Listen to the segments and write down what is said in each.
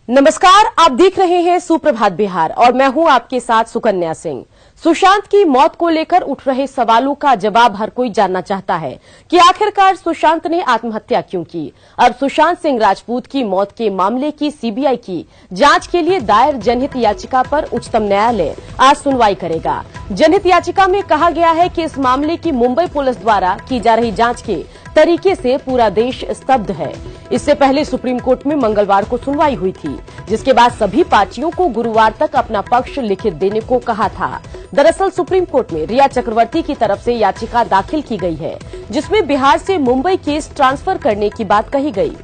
नमस्कार, आप देख रहे हैं सुप्रभात बिहार और मैं हूं आपके साथ सुकन्या सिंह। सुशांत की मौत को लेकर उठ रहे सवालों का जवाब हर कोई जानना चाहता है कि आखिरकार सुशांत ने आत्महत्या क्यों की। अब सुशांत सिंह राजपूत की मौत के मामले की सीबीआई की जांच के लिए दायर जनहित याचिका पर उच्चतम न्यायालय आज सुनवाई करेगा। जनहित याचिका में कहा गया है कि इस मामले की मुंबई पुलिस द्वारा की जा रही जांच के तरीके से पूरा देश स्तब्ध है। इससे पहले सुप्रीम कोर्ट में मंगलवार को सुनवाई हुई थी, जिसके बाद सभी पार्टियों को गुरुवार तक अपना पक्ष लिखित देने को कहा था। दरअसल सुप्रीम कोर्ट में रिया चक्रवर्ती की तरफ से याचिका दाखिल की गई है, जिसमें बिहार से मुंबई केस ट्रांसफर करने की बात कही गई।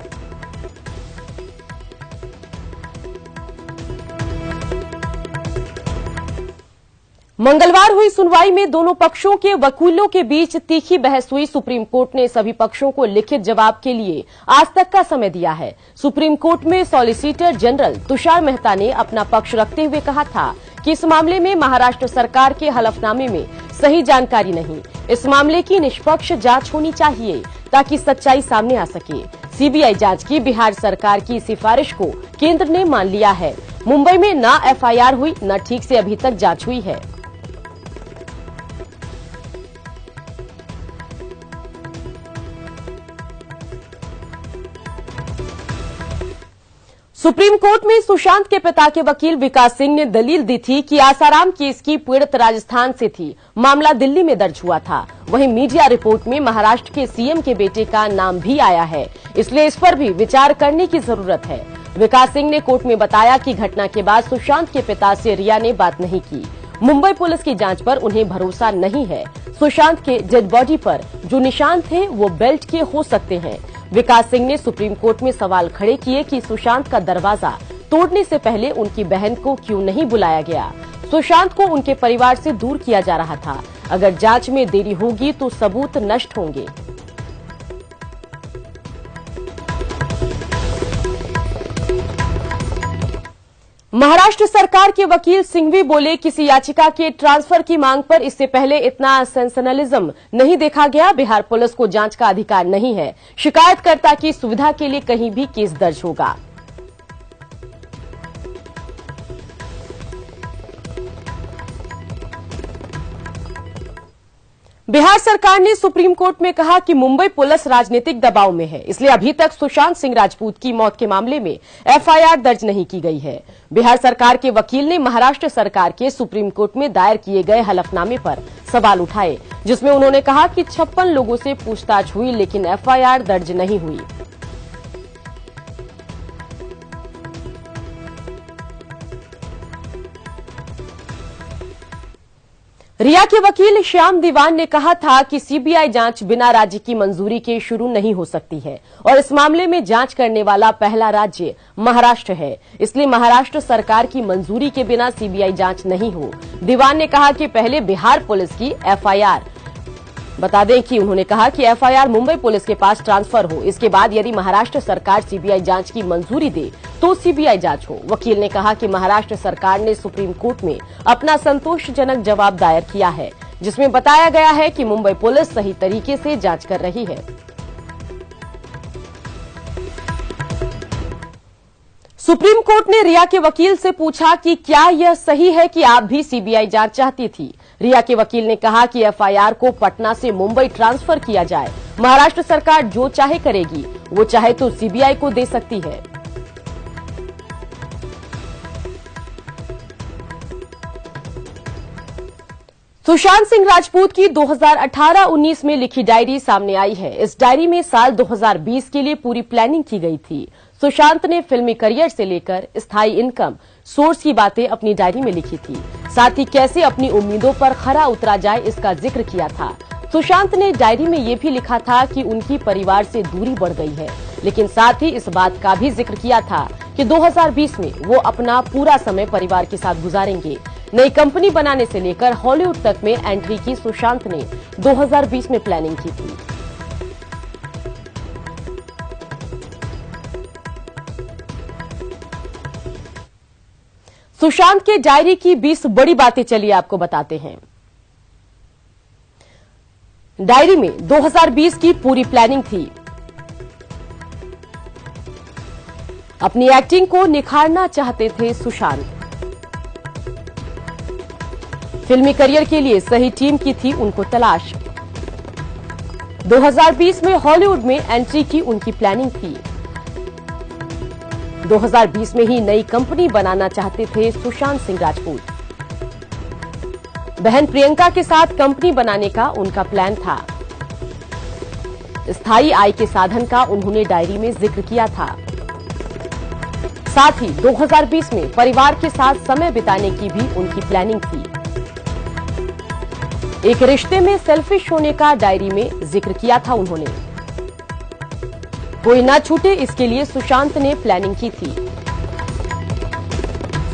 मंगलवार हुई सुनवाई में दोनों पक्षों के वकीलों के बीच तीखी बहस हुई। सुप्रीम कोर्ट ने सभी पक्षों को लिखित जवाब के लिए आज तक का समय दिया है। सुप्रीम कोर्ट में सॉलिसिटर जनरल तुषार मेहता ने अपना पक्ष रखते हुए कहा था कि इस मामले में महाराष्ट्र सरकार के हलफनामे में सही जानकारी नहीं। इस मामले की निष्पक्ष जांच होनी चाहिए ताकि सच्चाई सामने आ सके। सीबीआई जांच की बिहार सरकार की सिफारिश को केंद्र ने मान लिया है। मुंबई में न एफआईआर हुई, न ठीक से अभी तक जांच हुई है। सुप्रीम कोर्ट में सुशांत के पिता के वकील विकास सिंह ने दलील दी थी कि आसाराम केस की पीड़ित राजस्थान से थी, मामला दिल्ली में दर्ज हुआ था। वहीं मीडिया रिपोर्ट में महाराष्ट्र के सीएम के बेटे का नाम भी आया है, इसलिए इस पर भी विचार करने की जरूरत है। विकास सिंह ने कोर्ट में बताया कि घटना के बाद सुशांत के पिता से रिया ने बात नहीं की। मुंबई पुलिस की जांच पर उन्हें भरोसा नहीं है। सुशांत के डेड बॉडी पर जो निशान थे वो बेल्ट के हो सकते हैं। विकास सिंह ने सुप्रीम कोर्ट में सवाल खड़े किए कि सुशांत का दरवाजा तोड़ने से पहले उनकी बहन को क्यों नहीं बुलाया गया। सुशांत को उनके परिवार से दूर किया जा रहा था। अगर जांच में देरी होगी तो सबूत नष्ट होंगे। महाराष्ट्र सरकार के वकील सिंघवी बोले, किसी याचिका के ट्रांसफर की मांग पर इससे पहले इतना सेंसेशनलिज्म नहीं देखा गया। बिहार पुलिस को जांच का अधिकार नहीं है। शिकायतकर्ता की सुविधा के लिए कहीं भी केस दर्ज होगा। बिहार सरकार ने सुप्रीम कोर्ट में कहा कि मुंबई पुलिस राजनीतिक दबाव में है, इसलिए अभी तक सुशांत सिंह राजपूत की मौत के मामले में एफआईआर दर्ज नहीं की गई है। बिहार सरकार के वकील ने महाराष्ट्र सरकार के सुप्रीम कोर्ट में दायर किए गए हलफनामे पर सवाल उठाए, जिसमें उन्होंने कहा कि 56 लोगों से पूछताछ हुई लेकिन एफआईआर दर्ज नहीं हुई। रिया के वकील श्याम दीवान ने कहा था कि सीबीआई जांच बिना राज्य की मंजूरी के शुरू नहीं हो सकती है और इस मामले में जांच करने वाला पहला राज्य महाराष्ट्र है, इसलिए महाराष्ट्र सरकार की मंजूरी के बिना सीबीआई जांच नहीं हो। दीवान ने कहा कि पहले बिहार पुलिस की एफआईआर, बता दें कि उन्होंने कहा कि एफआईआर मुंबई पुलिस के पास ट्रांसफर हो, इसके बाद यदि महाराष्ट्र सरकार सीबीआई जांच की मंजूरी दे तो सीबीआई जांच हो। वकील ने कहा कि महाराष्ट्र सरकार ने सुप्रीम कोर्ट में अपना संतोषजनक जवाब दायर किया है, जिसमें बताया गया है कि मुंबई पुलिस सही तरीके से जांच कर रही है। सुप्रीम कोर्ट ने रिया के वकील से पूछा कि क्या यह सही है कि आप भी सीबीआई जांच चाहती थी। रिया के वकील ने कहा कि एफआईआर को पटना से मुंबई ट्रांसफर किया जाए। महाराष्ट्र सरकार जो चाहे करेगी, वो चाहे तो सीबीआई को दे सकती है। सुशांत सिंह राजपूत की 2018-19 में लिखी डायरी सामने आई है। इस डायरी में साल 2020 के लिए पूरी प्लानिंग की गई थी। सुशांत ने फिल्मी करियर से लेकर स्थायी इनकम सोर्स की बातें अपनी डायरी में लिखी थी। साथ ही कैसे अपनी उम्मीदों पर खरा उतरा जाए इसका जिक्र किया था। सुशांत ने डायरी में ये भी लिखा था कि उनकी परिवार से दूरी बढ़ गई है, लेकिन साथ ही इस बात का भी जिक्र किया था कि 2020 में वो अपना पूरा समय परिवार के साथ गुजारेंगे। नई कंपनी बनाने से लेकर हॉलीवुड तक में एंट्री की सुशांत ने 2020 में प्लानिंग की थी। सुशांत के डायरी की 20 बड़ी बातें चलिए आपको बताते हैं। डायरी में 2020 की पूरी प्लानिंग थी। अपनी एक्टिंग को निखारना चाहते थे सुशांत। फिल्मी करियर के लिए सही टीम की थी उनको तलाश। 2020 में हॉलीवुड में एंट्री की उनकी प्लानिंग थी। 2020 में ही नई कंपनी बनाना चाहते थे सुशांत सिंह राजपूत। बहन प्रियंका के साथ कंपनी बनाने का उनका प्लान था। स्थायी आय के साधन का उन्होंने डायरी में जिक्र किया था। साथ ही 2020 में परिवार के साथ समय बिताने की भी उनकी प्लानिंग थी। एक रिश्ते में सेल्फिश होने का डायरी में जिक्र किया था उन्होंने। कोई ना छूटे इसके लिए सुशांत ने प्लानिंग की थी।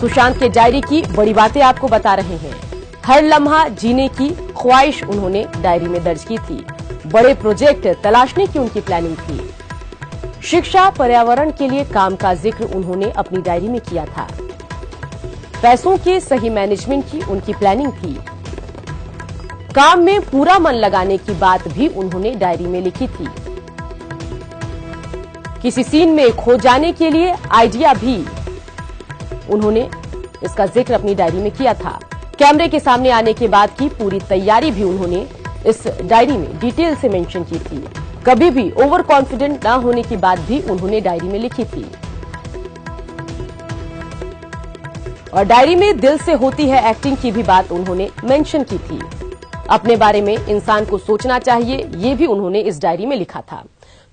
सुशांत के डायरी की बड़ी बातें आपको बता रहे हैं। हर लम्हा जीने की ख्वाहिश उन्होंने डायरी में दर्ज की थी। बड़े प्रोजेक्ट तलाशने की उनकी प्लानिंग थी। शिक्षा पर्यावरण के लिए काम का जिक्र उन्होंने अपनी डायरी में किया था। पैसों के सही मैनेजमेंट की उनकी प्लानिंग थी। काम में पूरा मन लगाने की बात भी उन्होंने डायरी में लिखी थी। किसी सीन में खो जाने के लिए आइडिया भी उन्होंने इसका जिक्र अपनी डायरी में किया था। कैमरे के सामने आने के बाद की पूरी तैयारी भी उन्होंने इस डायरी में डिटेल से मेंशन की थी। कभी भी ओवर कॉन्फिडेंट न होने की बात भी उन्होंने डायरी में लिखी थी। और डायरी में दिल से होती है एक्टिंग की भी बात उन्होंने मेंशन की थी। अपने बारे में इंसान को सोचना चाहिए, ये भी उन्होंने इस डायरी में लिखा था।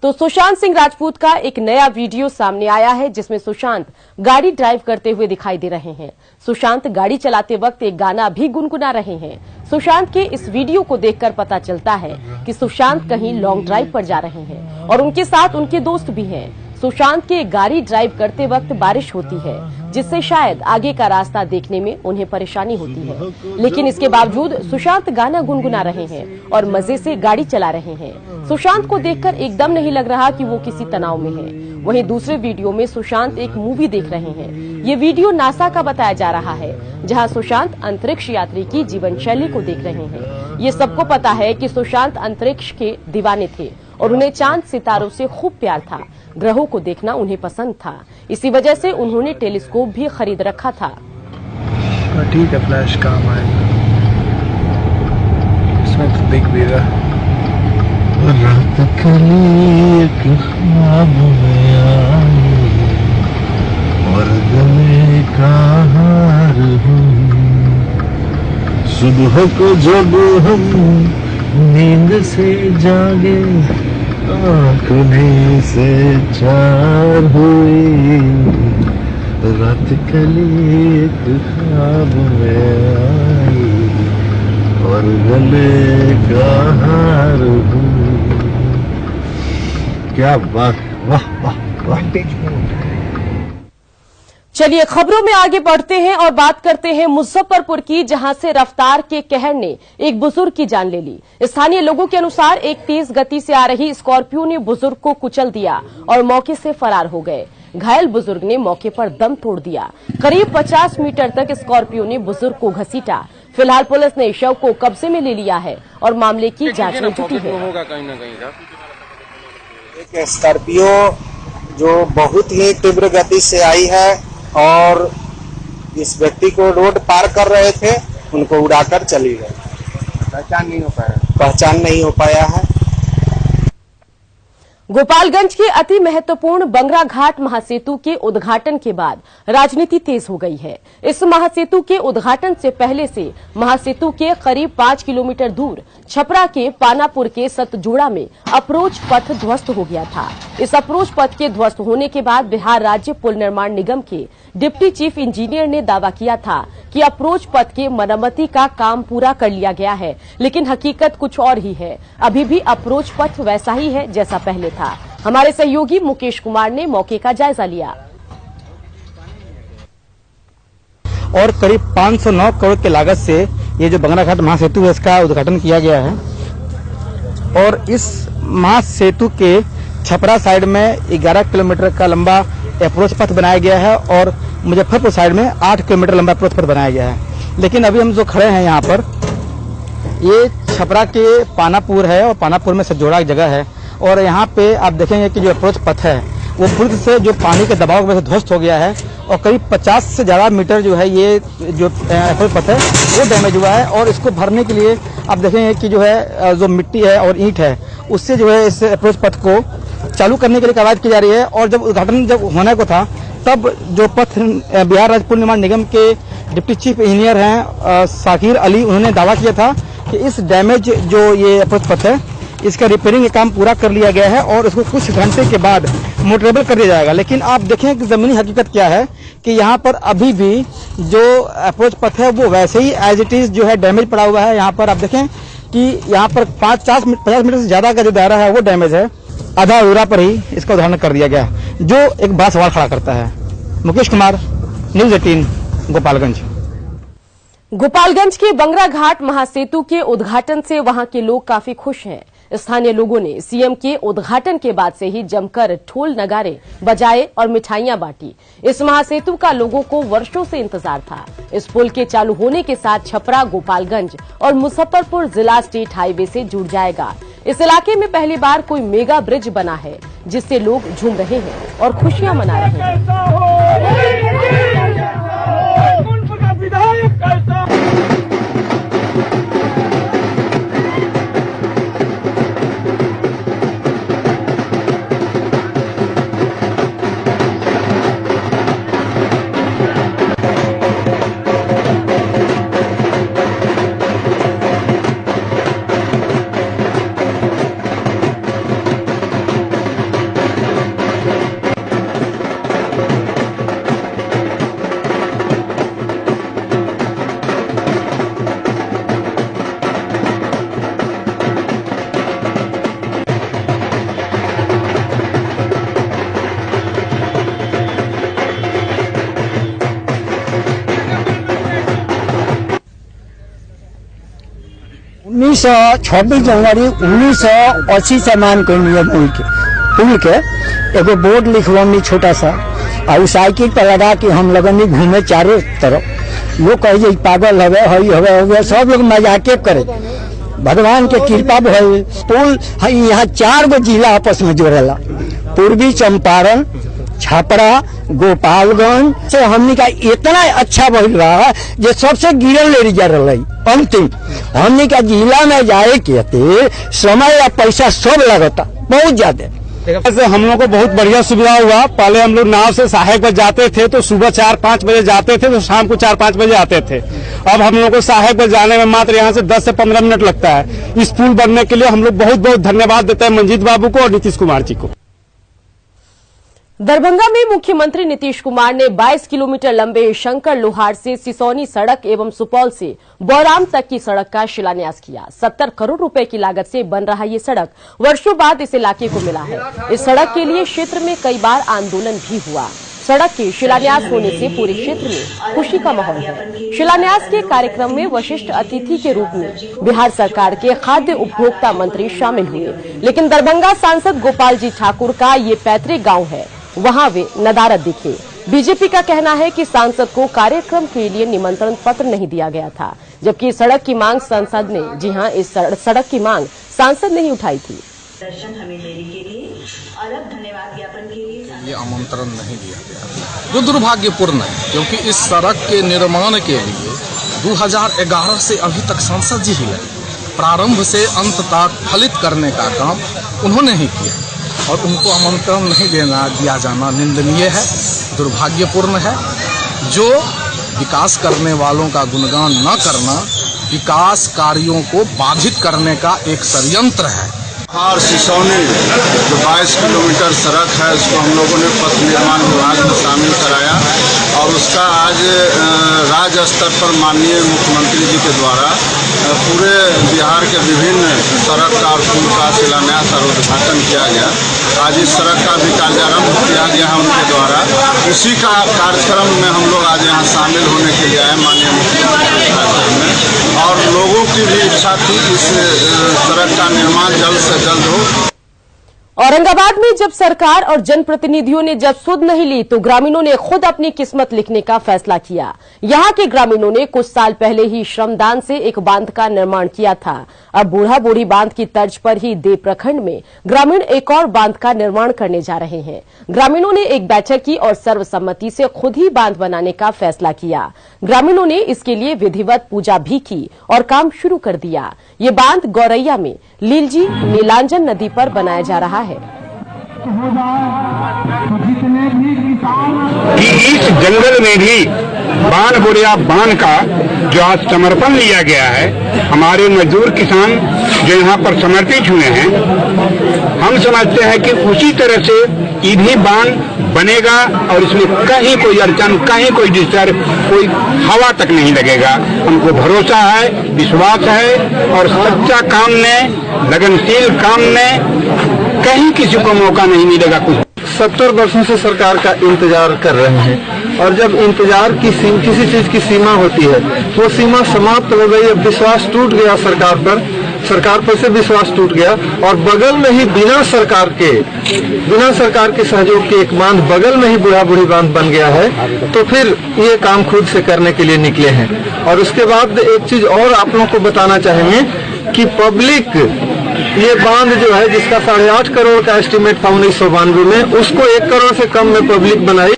तो सुशांत सिंह राजपूत का एक नया वीडियो सामने आया है जिसमें सुशांत गाड़ी ड्राइव करते हुए दिखाई दे रहे हैं। सुशांत गाड़ी चलाते वक्त एक गाना भी गुनगुना रहे हैं। सुशांत के इस वीडियो को देखकर पता चलता है कि सुशांत कहीं लॉन्ग ड्राइव पर जा रहे हैं और उनके साथ उनके दोस्त भी हैं। सुशांत के गाड़ी ड्राइव करते वक्त बारिश होती है जिससे शायद आगे का रास्ता देखने में उन्हें परेशानी होती है, लेकिन इसके बावजूद सुशांत गाना गुनगुना रहे हैं और मजे से गाड़ी चला रहे हैं। सुशांत को देखकर एकदम नहीं लग रहा कि वो किसी तनाव में है। वहीं दूसरे वीडियो में सुशांत एक मूवी देख रहे हैं। ये वीडियो नासा का बताया जा रहा है जहां सुशांत अंतरिक्ष यात्री की जीवन शैली को देख रहे हैं। ये सबको पता है कि सुशांत अंतरिक्ष के दीवाने थे और उन्हें चांद सितारों से खूब प्यार था। ग्रहों को देखना उन्हें पसंद था। इसी वजह से उन्होंने टेलीस्कोप भी खरीद रखा था। ठीक है, फ्लैश काम आएगा, इसमें तो दिख भी रहा। रात कली एक ख्वाब में आई और गले का हार हूँ। सुबह को जब हम नींद से जागे आँखों से चार हुई। रात कली एक ख्वाब में आई और गले का हार हूँ। क्या बात, वाह वाह वाह। चलिए खबरों में आगे बढ़ते हैं और बात करते हैं मुजफ्फरपुर की, जहां से रफ्तार के कहर ने एक बुजुर्ग की जान ले ली। स्थानीय लोगों के अनुसार एक तेज गति से आ रही स्कॉर्पियो ने बुजुर्ग को कुचल दिया और मौके से फरार हो गए। घायल बुजुर्ग ने मौके पर दम तोड़ दिया। करीब 50 मीटर तक स्कॉर्पियो ने बुजुर्ग को घसीटा। फिलहाल पुलिस ने शव को कब्जे में ले लिया है और मामले की जांच में जुटी है। एक स्कॉर्पियो जो बहुत ही तीव्र गति से आई है और इस व्यक्ति को रोड पार कर रहे थे, उनको उड़ाकर चली गई। पहचान नहीं हो पाया है। गोपालगंज के अति महत्वपूर्ण बंगरा घाट महासेतु के उद्घाटन के बाद राजनीति तेज हो गई है। इस महासेतु के उद्घाटन से पहले से महासेतु के करीब 5 किलोमीटर दूर छपरा के पानापुर के सतजोड़ा में अप्रोच पथ ध्वस्त हो गया था। इस अप्रोच पथ के ध्वस्त होने के बाद बिहार राज्य पुल निर्माण निगम के डिप्टी चीफ इंजीनियर ने दावा किया था कि अप्रोच पथ के मरम्मती का काम पूरा कर लिया गया है, लेकिन हकीकत कुछ और ही है। अभी भी अप्रोच पथ वैसा ही है जैसा पहले था। हमारे सहयोगी मुकेश कुमार ने मौके का जायजा लिया। और करीब 509 करोड़ की लागत से ये जो बंगरा घाट महासेतु है इसका उद्घाटन किया गया है। और इस महासेतु के छपरा साइड में 11 किलोमीटर का लंबा अप्रोच पथ बनाया गया है और मुजफ्फरपुर साइड में 8 किलोमीटर लंबा अप्रोच पथ बनाया गया है। लेकिन अभी हम जो खड़े हैं यहाँ पर, ये छपरा के पानापुर है और पानापुर में सतजोड़ा की जगह है। और यहाँ पे आप देखेंगे कि जो अप्रोच पथ है वो पुल से जो पानी के दबाव की वजह से ध्वस्त हो गया है और करीब 50 से ज़्यादा मीटर जो है ये जो अप्रोच पथ है वो डैमेज हुआ है। और इसको भरने के लिए आप देखेंगे कि जो है जो मिट्टी है और ईंट है उससे जो है इस अप्रोच पथ को चालू करने के लिए कार्रवाई की जा रही है। और जब उद्घाटन जब होने को था तब जो पथ बिहार राज्य पुल निर्माण निगम के डिप्टी चीफ इंजीनियर हैं साकिर अली, उन्होंने दावा किया था कि इस डैमेज जो ये अप्रोच पथ है इसका रिपेयरिंग का काम पूरा कर लिया गया है और इसको कुछ घंटे के बाद मोटरेबल कर दिया जाएगा। लेकिन आप देखें कि जमीनी हकीकत क्या है कि यहाँ पर अभी भी जो अप्रोच पथ है वो वैसे ही एज इट इज जो है डैमेज पड़ा हुआ है। यहाँ पर आप देखें कि यहाँ पर 50 मीटर से ज्यादा का जो दायरा है वो डैमेज है। आधा अधूरा पर ही इसका उदाहरण कर दिया गया जो एक बड़ा सवाल खड़ा करता है। मुकेश कुमार, न्यूज 18, गोपालगंज। गोपालगंज के बंगरा घाट महासेतु के उद्घाटन से वहां के लोग काफी खुश हैं। स्थानीय लोगों ने सीएम के उद्घाटन के बाद से ही जमकर ढोल नगारे बजाए और मिठाइयां बांटी। इस महासेतु का लोगों को वर्षों से इंतजार था। इस पुल के चालू होने के साथ छपरा, गोपालगंज और मुजफ्फरपुर जिला स्टेट हाईवे से जुड़ जाएगा। इस इलाके में पहली बार कोई मेगा ब्रिज बना है जिससे लोग झूम रहे हैं और खुशियां मना रहे हैं। छब्बीस जनवरी 1980 से मान के नियम पुल के एगो बोर्ड लिखवानी छोटा सा और उस साइकिल पर लगा के हम लगनी घूमे चारों तरफ। लोग कहे पागल हवे हई हवे हवे, सब लोग मजाके करे। भगवान के कृपा भइल। पुल यहाँ 4 गो जिला आपस में जोड़ेला, पूर्वी चंपारण, छपरा, गोपालगंज से हमनी का इतना अच्छा भइल बा जे सबसे गिरल ले जा रही। अंतिम हमनी का जिला में जाए के समय या पैसा सब लगता बहुत ज्यादा। से हम लोग को बहुत बढ़िया सुविधा हुआ। पहले हम लोग नाव से साहेबगंज जाते थे तो सुबह 4-5 बजे जाते थे तो शाम को 4-5 बजे आते थे। अब हम लोग को साहेबगंज जाने में मात्र यहाँ से 10 से 15 मिनट लगता है। इस पुल बनने के लिए हम लोग बहुत बहुत धन्यवाद देते हैं मंजीत बाबू को और नीतीश कुमार जी को। दरभंगा में मुख्यमंत्री नीतीश कुमार ने 22 किलोमीटर लंबे शंकर लोहार से सिसौनी सड़क एवं सुपौल से बौराम तक की सड़क का शिलान्यास किया। 70 करोड़ रुपए की लागत से बन रहा ये सड़क वर्षों बाद इस इलाके को मिला है। इस सड़क के लिए क्षेत्र में कई बार आंदोलन भी हुआ। सड़क के शिलान्यास होने से पूरे क्षेत्र में खुशी का माहौल है। शिलान्यास के कार्यक्रम में वरिष्ठ अतिथि के रूप में बिहार सरकार के खाद्य उपभोक्ता मंत्री शामिल हुए, लेकिन दरभंगा सांसद गोपाल जी ठाकुर का ये पैतृक गांव है, वहां वे नदारद दिखे। बीजेपी का कहना है कि सांसद को कार्यक्रम के लिए निमंत्रण पत्र नहीं दिया गया था, जबकि सड़क की मांग सांसद ने, जी हां, इस सड़क की मांग सांसद ने ही उठाई थी। दर्शन हमें देने के लिए अलग धन्यवाद ज्ञापन के लिए ये आमंत्रण नहीं दिया गया, जो दुर्भाग्यपूर्ण है, क्योंकि इस सड़क के निर्माण के लिए 2011 से अभी तक सांसद जी ही लगे। प्रारंभ से अंत तक फलित करने का काम उन्होंने ही किया और उनको आमंत्रण नहीं दिया जाना निंदनीय है, दुर्भाग्यपूर्ण है। जो विकास करने वालों का गुणगान न करना विकास कार्यों को बाधित करने का एक षड्यंत्र है। और सिसौनी जो 22 किलोमीटर सड़क है उसको हम लोगों ने पथ निर्माण विभाग में शामिल कराया और उसका आज राज्य स्तर पर माननीय मुख्यमंत्री जी के द्वारा पूरे बिहार के विभिन्न सड़क का और पुल का शिलान्यास और उद्घाटन किया गया। आज इस सड़क का भी कार्यारंभ किया गया है उनके द्वारा। उसी का कार्यक्रम में हम लोग आज यहाँ शामिल होने के लिए आए माननीय मुख्यमंत्री कार्यक्रम में, और लोगों की भी इच्छा थी इस सड़क का निर्माण जल्द से जल्द हो। औरंगाबाद में जब सरकार और जनप्रतिनिधियों ने जब सुध नहीं ली तो ग्रामीणों ने खुद अपनी किस्मत लिखने का फैसला किया। यहां के ग्रामीणों ने कुछ साल पहले ही श्रमदान से एक बांध का निर्माण किया था। अब बूढ़ा बूढ़ी बांध की तर्ज पर ही देव प्रखंड में ग्रामीण एक और बांध का निर्माण करने जा रहे हैं। ग्रामीणों ने एक बैठक की और सर्वसम्मति से खुद ही बांध बनाने का फैसला किया। ग्रामीणों ने इसके लिए विधिवत पूजा भी की और काम शुरू कर दिया। ये बांध गौरैया में लीलजी नीलांजन नदी पर बनाया जा रहा है। कि इस जंगल में भी बाण बुढ़िया बांध का जो आज समर्पण लिया गया है, हमारे मजदूर किसान जो यहाँ पर समर्पित हुए हैं, हम समझते हैं कि उसी तरह से ये भी बांध बनेगा और इसमें कहीं कोई अड़चन, कहीं कोई डिस्टर्ब, कोई हवा तक नहीं लगेगा। हमको भरोसा है, विश्वास है और सच्चा काम में, लगनशील काम में कहीं किसी को मौका नहीं मिलेगा। कुछ 70 वर्षों से सरकार का इंतजार कर रहे हैं और जब इंतजार की किसी चीज की सीमा होती है वो सीमा समाप्त हो गई। अब विश्वास टूट गया सरकार पर से विश्वास टूट गया और बगल में ही बिना सरकार के सहयोग के एक बांध बगल में ही बूढ़ा बूढ़ी बांध बन गया है। तो फिर ये काम खुद से करने के लिए निकले हैं। और उसके बाद एक चीज और आप लोगों को बताना चाहेंगे कि पब्लिक ये बांध जो है जिसका 8.5 करोड़ का एस्टीमेट था 1992 में, उसको 1 करोड़ से कम में पब्लिक बनाई।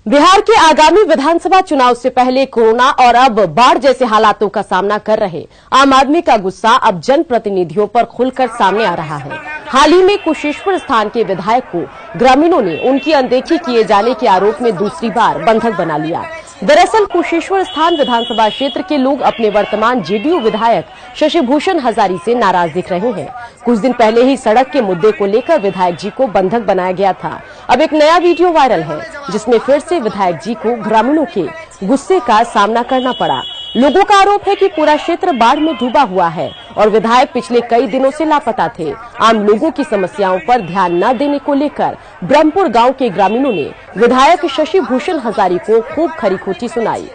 बिहार के आगामी विधानसभा चुनाव से पहले कोरोना और अब बाढ़ जैसे हालातों का सामना कर रहे आम आदमी का गुस्सा अब जनप्रतिनिधियों पर खुलकर सामने आ रहा है। हाल ही में कुशेश्वर स्थान के विधायक को ग्रामीणों ने उनकी अनदेखी किए जाने के आरोप में दूसरी बार बंधक बना लिया। दरअसल कुशेश्वर स्थान विधानसभा क्षेत्र के लोग अपने वर्तमान जेडीयू विधायक शशि भूषण हजारी से नाराज दिख रहे हैं। कुछ दिन पहले ही सड़क के मुद्दे को लेकर विधायक जी को बंधक बनाया गया था। अब एक नया वीडियो वायरल है जिसमें फिर से विधायक जी को ग्रामीणों के गुस्से का सामना करना पड़ा। लोगों का आरोप है कि पूरा क्षेत्र बाढ़ में डूबा हुआ है और विधायक पिछले कई दिनों से लापता थे। आम लोगों की समस्याओं पर ध्यान न देने को लेकर ब्रह्मपुर गांव के ग्रामीणों ने विधायक शशि भूषण हजारी को खूब खरी खोटी सुनाई।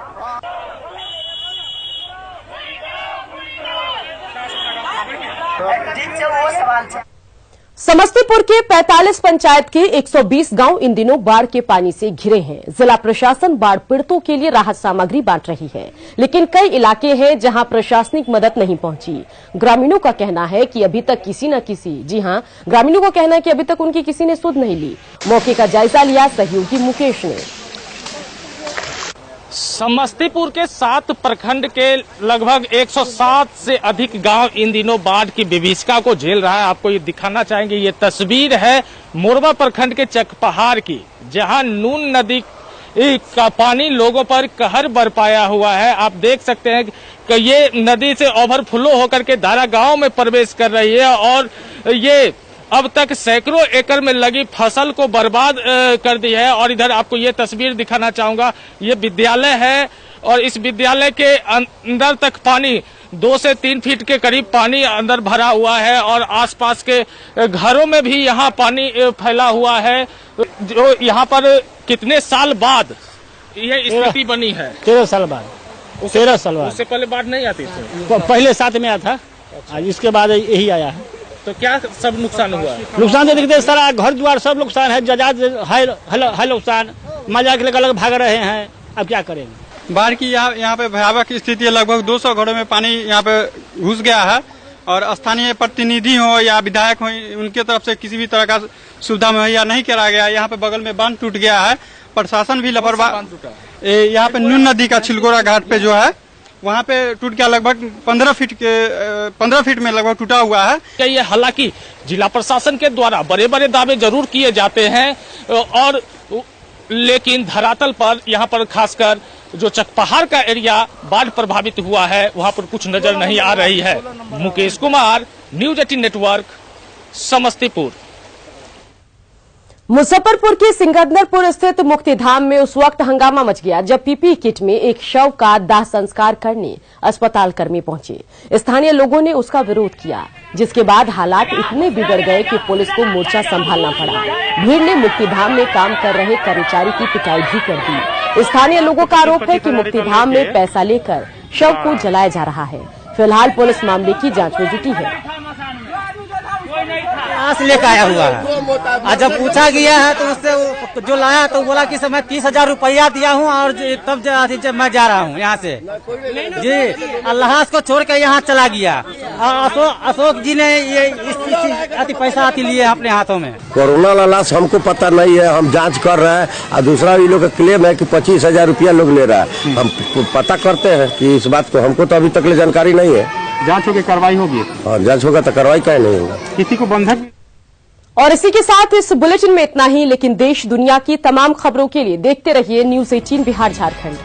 समस्तीपुर के 45 पंचायत के 120 गांव इन दिनों बाढ़ के पानी से घिरे हैं। जिला प्रशासन बाढ़ पीड़ितों के लिए राहत सामग्री बांट रही है, लेकिन कई इलाके हैं जहां प्रशासनिक मदद नहीं पहुंची। ग्रामीणों का कहना है कि अभी तक ग्रामीणों का कहना है कि अभी तक उनकी किसी ने सुध नहीं ली। मौके का जायजा लिया सहयोगी मुकेश ने। समस्तीपुर के 7 प्रखंड के लगभग 107 से अधिक गांव इन दिनों बाढ़ की विभीषिका को झेल रहा है। आपको ये दिखाना चाहेंगे, ये तस्वीर है मोरबा प्रखंड के चकपहाड़ की, जहां नून नदी का पानी लोगों पर कहर बरपाया हुआ है। आप देख सकते हैं कि ये नदी से ओवरफ्लो होकर के धारा गांव में प्रवेश कर रही है और ये अब तक सैकड़ों एकड़ में लगी फसल को बर्बाद कर दी है। और इधर आपको ये तस्वीर दिखाना चाहूंगा, ये विद्यालय है और इस विद्यालय के अंदर तक पानी 2 से 3 फीट के करीब पानी अंदर भरा हुआ है और आसपास के घरों में भी यहाँ पानी फैला हुआ है। जो यहाँ पर कितने साल बाद ये स्थिति बनी है? 13 साल बाद। 13 साल बाद। उससे पहले बाढ़ नहीं आती थी? पहले 7 में आया था, इसके बाद यही आया है। तो क्या सब नुकसान हुआ? नुकसान तो देखते सारा घर द्वार सब नुकसान है, जायदाद है नुकसान, मजा के अलग भाग रहे हैं। अब क्या करेंगे? बाढ़ की यहाँ पे भयावह की स्थिति है। लगभग 200 घरों में पानी यहाँ पे घुस गया है और स्थानीय प्रतिनिधि हो या विधायक हो, उनके तरफ से किसी भी तरह का सुविधा मुहैया नहीं करा गया। यहाँ पे बगल में बांध टूट गया है, प्रशासन भी लापरवाह। यहाँ पे नून नदी का छिलगोरा घाट पे जो है वहाँ पे टूट गया, लगभग 15 फीट में लगभग टूटा हुआ है। ये हालांकि जिला प्रशासन के द्वारा बड़े बड़े दावे जरूर किए जाते हैं और लेकिन धरातल पर यहाँ पर खासकर जो चकपहाड़ का एरिया बाढ़ प्रभावित हुआ है वहाँ पर कुछ नजर नहीं आ रही है। Mukesh Kumar, news 18 network, Samastipur. मुजफ्फरपुर के सिकंदरपुर स्थित मुक्तिधाम में उस वक्त हंगामा मच गया जब पीपी किट में एक शव का दाह संस्कार करने अस्पताल कर्मी पहुंचे। स्थानीय लोगों ने उसका विरोध किया, जिसके बाद हालात इतने बिगड़ गए कि पुलिस को मोर्चा संभालना पड़ा। भीड़ ने मुक्तिधाम में काम कर रहे कर्मचारी की पिटाई भी कर दी। स्थानीय लोगों का आरोप है कि मुक्तिधाम में पैसा लेकर शव को जलाया जा रहा है। फिलहाल पुलिस मामले की जांच में जुटी है। आस लेकर आया हुआ है। और जब पूछा गया है तो उससे जो लाया तो बोला कि मैं 30,000 रुपया दिया हूँ और तब जब मैं जा रहा हूँ यहाँ से जी। अल्लाह को छोड़ के यहाँ चला गया। और अशोक जी ने ये पैसा आती लिए अपने हाथों में। कोरोना लाश हमको पता नहीं है, हम जांच कर रहे हैं। और दूसरा भी लोग का क्लेम है कि 25,000 रुपया लोग ले रहा है। हम पता करते हैं कि इस बात को, हमको तो अभी तक जानकारी नहीं है। जांच होगी, कार्रवाई होगी। हाँ, जांच होगा तो कार्रवाई क्या नहीं होगा। किसी को बंधक। और इसी के साथ इस बुलेटिन में इतना ही, लेकिन देश दुनिया की तमाम खबरों के लिए देखते रहिए न्यूज़ 18 बिहार झारखंड।